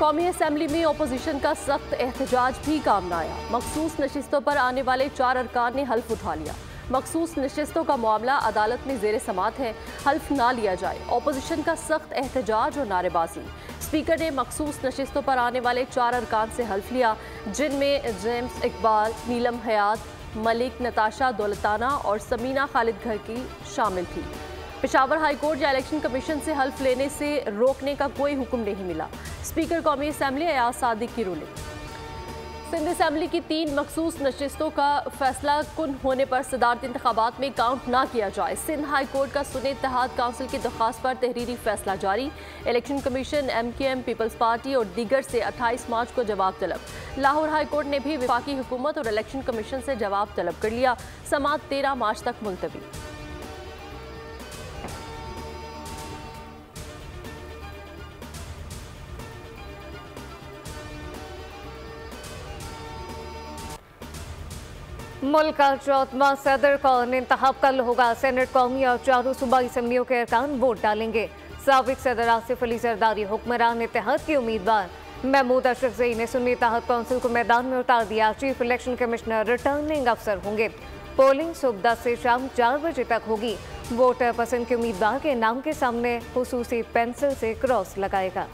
कौमी असम्बली में अपोजिशन का सख्त एहतजाज भी काम न आया। मखसूस नशिस्तों पर आने वाले 4 अरकान ने हल्फ उठा लिया। मखसूस नशिस्तों का मामला अदालत में जेर समात है, हल्फ ना लिया जाए। अपोजिशन का सख्त एहतजाज और नारेबाजी। स्पीकर ने मखसूस नशिस्तों पर आने वाले 4 अरकान से हल्फ लिया, जिनमें जेम्स इकबाल, नीलम हयात, मलिक, नताशा दौलताना और समीना खालिद घर की शामिल थी। पेशावर हाई कोर्ट या इलेक्शन कमीशन से हल्फ लेने से रोकने का कोई हुक्म नहीं मिला। स्पीकर कौमी असम्बली अयाज सादिक की रूलिंग। सिंध असम्बली की 3 मखसूस नशिस्तों का फैसला कुन होने पर सदारती इंतखाबात में काउंट ना किया जाए। सिंध हाई कोर्ट का सुन्नी इत्तेहाद काउंसिल की दरख्वास्त पर तहरीरी फैसला जारी। Election commission, MKM, Peoples Party और दीगर से 28 मार्च को जवाब तलब। लाहौर हाई कोर्ट ने भी वफाकी हुकूमत और इलेक्शन कमीशन से जवाब तलब कर लिया। समाअत 13 मार्च तक मुलतवी। मुल्क का 14वां सदर कौन इंतखाब कल होगा। सेनेट, कौमी और 4 सूबाई असम्बलियों के अरकान वोट डालेंगे। साबिक सदर आसिफ अली जरदारी हुक्मरान इत्तेहाद के उम्मीदवार। महमूद अशरफजई ने सुन्नी इत्तेहाद काउंसिल को मैदान में उतार दिया। चीफ इलेक्शन कमिश्नर रिटर्निंग अफसर होंगे। पोलिंग सुबह 10 से शाम 4 बजे तक होगी। वोटर पसंद के उम्मीदवार के नाम के सामने खुसूसी पेंसिल से क्रॉस लगाएगा।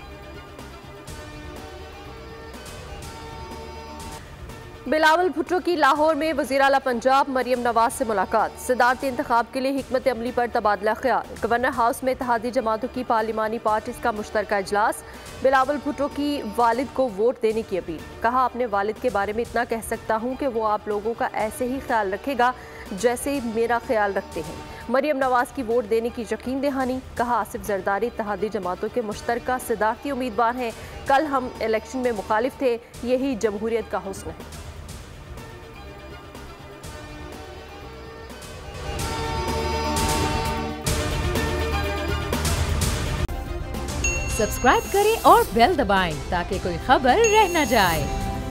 बिलावल भुट्टो की लाहौर में वज़ीर आला पंजाब मरियम नवाज से मुलाकात। सदारती इंतखाब के लिए हिकमत अमली पर तबादला ख्याल। गवर्नर हाउस में इत्तेहादी जमातों की पार्लिमानी पार्टीज का मुश्तरका इजलास। बिलावल भुट्टो की वालिद को वोट देने की अपील। कहा, अपने वालिद के बारे में इतना कह सकता हूँ कि वो आप लोगों का ऐसे ही ख्याल रखेगा जैसे मेरा ख्याल रखते हैं। मरियम नवाज की वोट देने की यकीन दहानी। कहा, आसिफ जरदारी इत्तेहादी जमातों के मुश्तरका सदारती उम्मीदवार हैं। कल हम इलेक्शन में मुखालिफ थे, यही जमहूरियत का हुस्न है। सब्सक्राइब करें और बेल दबाएं ताकि कोई खबर रह न जाए।